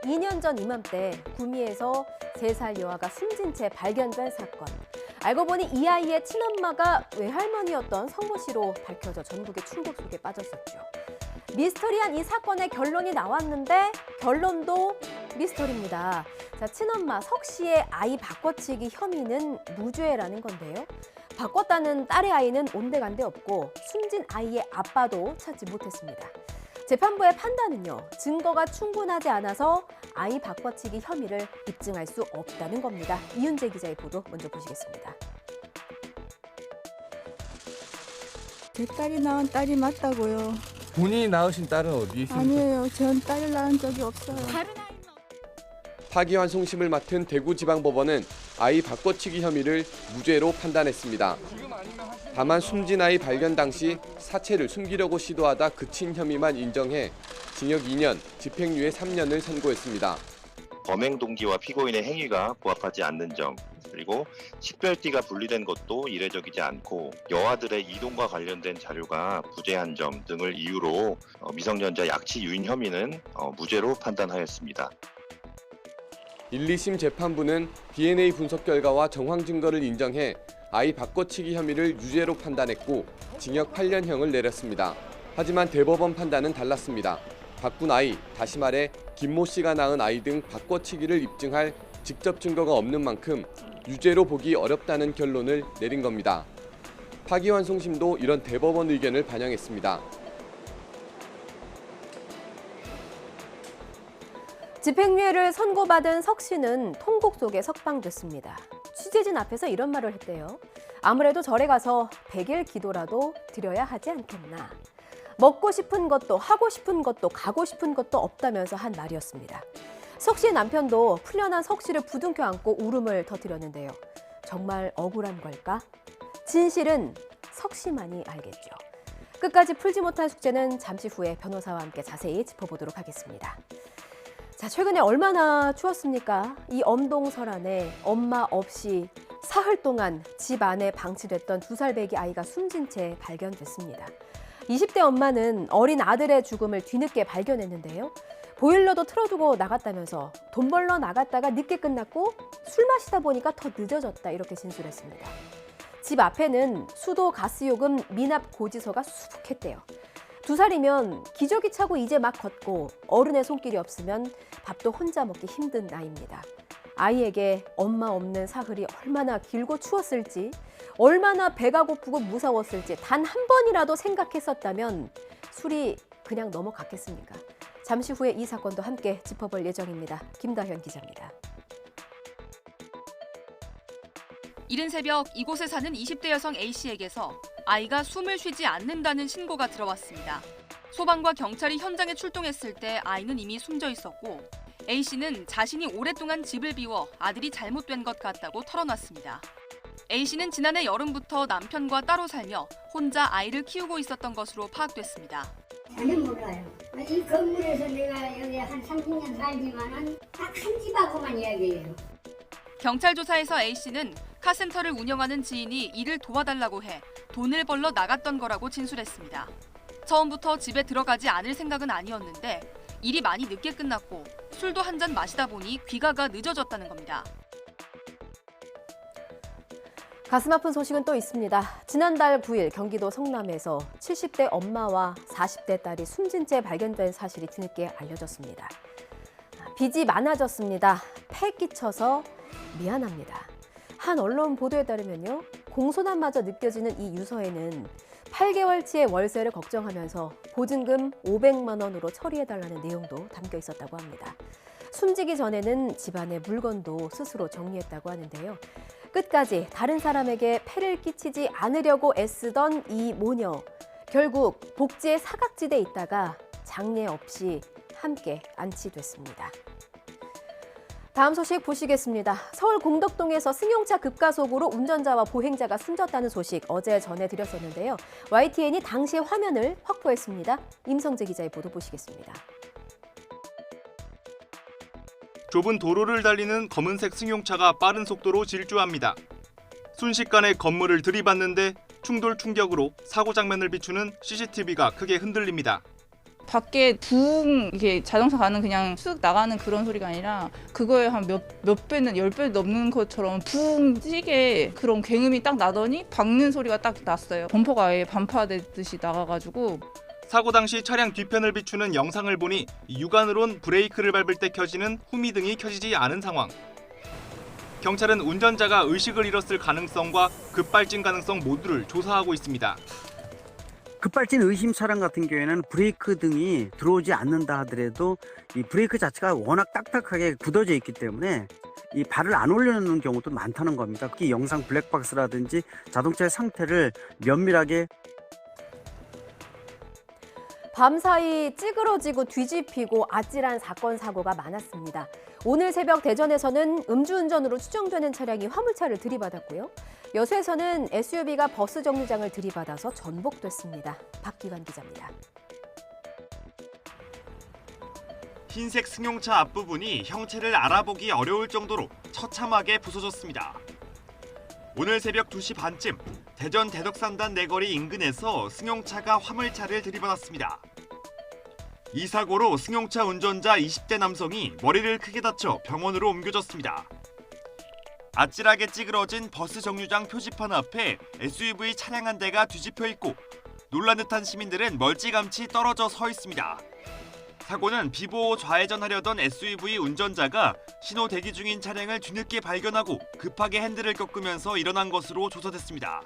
2년 전 이맘때 구미에서 3살 여아가 숨진 채 발견된 사건. 알고 보니 이 아이의 친엄마가 외할머니였던 성모 씨로 밝혀져 전국의 충격 속에 빠졌었죠. 미스터리한 이 사건의 결론이 나왔는데 결론도 미스터리입니다. 자, 친엄마 석 씨의 아이 바꿔치기 혐의는 무죄라는 건데요. 바꿨다는 딸의 아이는 온데간데 없고 숨진 아이의 아빠도 찾지 못했습니다. 재판부의 판단은요, 증거가 충분하지 않아서 아이 바꿔치기 혐의를 입증할 수 없다는 겁니다. 이윤재 기자의 보도 먼저 보시겠습니다. 제 딸이 낳은 딸이 맞다고요. 본인이 낳으신 딸은 어디 있습니까? 아니에요. 전 딸을 낳은 적이 없어요. 파기환송심을 맡은 대구지방법원은 아이 바꿔치기 혐의를 무죄로 판단했습니다. 다만 숨진 아이 발견 당시 사체를 숨기려고 시도하다 그친 혐의만 인정해 징역 2년, 집행유예 3년을 선고했습니다. 범행 동기와 피고인의 행위가 부합하지 않는 점, 그리고 식별띠가 분리된 것도 이례적이지 않고 여아들의 이동과 관련된 자료가 부재한 점 등을 이유로 미성년자 약취 유인 혐의는 무죄로 판단하였습니다. 1, 2심 재판부는 DNA 분석 결과와 정황 증거를 인정해 아이 바꿔치기 혐의를 유죄로 판단했고 징역 8년형을 내렸습니다. 하지만 대법원 판단은 달랐습니다. 바꾼 아이, 다시 말해 김모 씨가 낳은 아이 등 바꿔치기를 입증할 직접 증거가 없는 만큼 유죄로 보기 어렵다는 결론을 내린 겁니다. 파기환송심도 이런 대법원 의견을 반영했습니다. 집행유예를 선고받은 석 씨는 통곡 속에 석방됐습니다. 취재진 앞에서 이런 말을 했대요. 아무래도 절에 가서 100일 기도라도 드려야 하지 않겠나. 먹고 싶은 것도 하고 싶은 것도 가고 싶은 것도 없다면서 한 말이었습니다. 석 씨의 남편도 풀려난 석 씨를 부둥켜 안고 울음을 터뜨렸는데요. 정말 억울한 걸까? 진실은 석 씨만이 알겠죠. 끝까지 풀지 못한 숙제는 잠시 후에 변호사와 함께 자세히 짚어보도록 하겠습니다. 자, 최근에 얼마나 추웠습니까? 이 엄동설안에 엄마 없이 사흘 동안 집 안에 방치됐던 2살 배기 아이가 숨진 채 발견됐습니다. 20대 엄마는 어린 아들의 죽음을 뒤늦게 발견했는데요. 보일러도 틀어두고 나갔다면서 돈 벌러 나갔다가 늦게 끝났고 술 마시다 보니까 더 늦어졌다 이렇게 진술했습니다. 집 앞에는 수도 가스요금 미납 고지서가 수북했대요. 2살이면 기저귀 차고 이제 막 걷고 어른의 손길이 없으면 밥도 혼자 먹기 힘든 나이입니다. 아이에게 엄마 없는 사흘이 얼마나 길고 추웠을지, 얼마나 배가 고프고 무서웠을지 단 한 번이라도 생각했었다면 술이 그냥 넘어갔겠습니까? 잠시 후에 이 사건도 함께 짚어볼 예정입니다. 김다현 기자입니다. 이른 새벽 이곳에 사는 20대 여성 A씨에게서 아이가 숨을 쉬지 않는다는 신고가 들어왔습니다. 소방과 경찰이 현장에 출동했을 때 아이는 이미 숨져 있었고 A씨는 자신이 오랫동안 집을 비워 아들이 잘못된 것 같다고 털어놨습니다. A씨는 지난해 여름부터 남편과 따로 살며 혼자 아이를 키우고 있었던 것으로 파악됐습니다. 전혀 몰라요. 이 건물에서 내가 여기 한 30년 살지만은 딱 한 집하고만 이야기해요. 경찰 조사에서 A씨는 카센터를 운영하는 지인이 일을 도와달라고 해 돈을 벌러 나갔던 거라고 진술했습니다. 처음부터 집에 들어가지 않을 생각은 아니었는데 일이 많이 늦게 끝났고 술도 한 잔 마시다 보니 귀가가 늦어졌다는 겁니다. 가슴 아픈 소식은 또 있습니다. 지난달 9일 경기도 성남에서 70대 엄마와 40대 딸이 숨진 채 발견된 사실이 뒤늦게 알려졌습니다. 빚이 많아졌습니다. 패 끼쳐서 미안합니다. 한 언론 보도에 따르면요, 공손함마저 느껴지는 이 유서에는 8개월치의 월세를 걱정하면서 보증금 500만 원으로 처리해달라는 내용도 담겨 있었다고 합니다. 숨지기 전에는 집안의 물건도 스스로 정리했다고 하는데요. 끝까지 다른 사람에게 폐를 끼치지 않으려고 애쓰던 이 모녀. 결국 복지의 사각지대에 있다가 장례 없이 함께 안치됐습니다. 다음 소식 보시겠습니다. 서울 공덕동에서 승용차 급가속으로 운전자와 보행자가 숨졌다는 소식 어제 전해드렸었는데요. YTN이 당시의 화면을 확보했습니다. 임성재 기자의 보도 보시겠습니다. 좁은 도로를 달리는 검은색 승용차가 빠른 속도로 질주합니다. 순식간에 건물을 들이받는데 충돌 충격으로 사고 장면을 비추는 CCTV가 크게 흔들립니다. 밖에 붕 이게 자동차 가는 그냥 쑥 나가는 그런 소리가 아니라 그거에 한 몇 배는 10배 넘는 것처럼 붕 찌게 그런 굉음이 딱 나더니 박는 소리가 딱 났어요. 범퍼가 아예 반파되듯이 나가가지고. 사고 당시 차량 뒤편을 비추는 영상을 보니 육안으론 브레이크를 밟을 때 켜지는 후미등이 켜지지 않은 상황. 경찰은 운전자가 의식을 잃었을 가능성과 급발진 가능성 모두를 조사하고 있습니다. 급발진 의심 차량 같은 경우에는 브레이크 등이 들어오지 않는다 하더라도 이 브레이크 자체가 워낙 딱딱하게 굳어져 있기 때문에 이 발을 안 올려놓는 경우도 많다는 겁니다. 특히 영상 블랙박스라든지 자동차의 상태를 면밀하게 밤사이 찌그러지고 뒤집히고 아찔한 사건 사고가 많았습니다. 오늘 새벽 대전에서는 음주운전으로 추정되는 차량이 화물차를 들이받았고요. 여수에서는 SUV가 버스 정류장을 들이받아서 전복됐습니다. 박기관 기자입니다. 흰색 승용차 앞부분이 형체를 알아보기 어려울 정도로 처참하게 부서졌습니다. 오늘 새벽 2시 반쯤 대전 대덕산단 내거리 인근에서 승용차가 화물차를 들이받았습니다. 이 사고로 승용차 운전자 20대 남성이 머리를 크게 다쳐 병원으로 옮겨졌습니다. 아찔하게 찌그러진 버스 정류장 표지판 앞에 SUV 차량 한 대가 뒤집혀 있고 놀란 듯한 시민들은 멀찌감치 떨어져 서 있습니다. 사고는 비보호 좌회전하려던 SUV 운전자가 신호 대기 중인 차량을 뒤늦게 발견하고 급하게 핸들을 꺾으면서 일어난 것으로 조사됐습니다.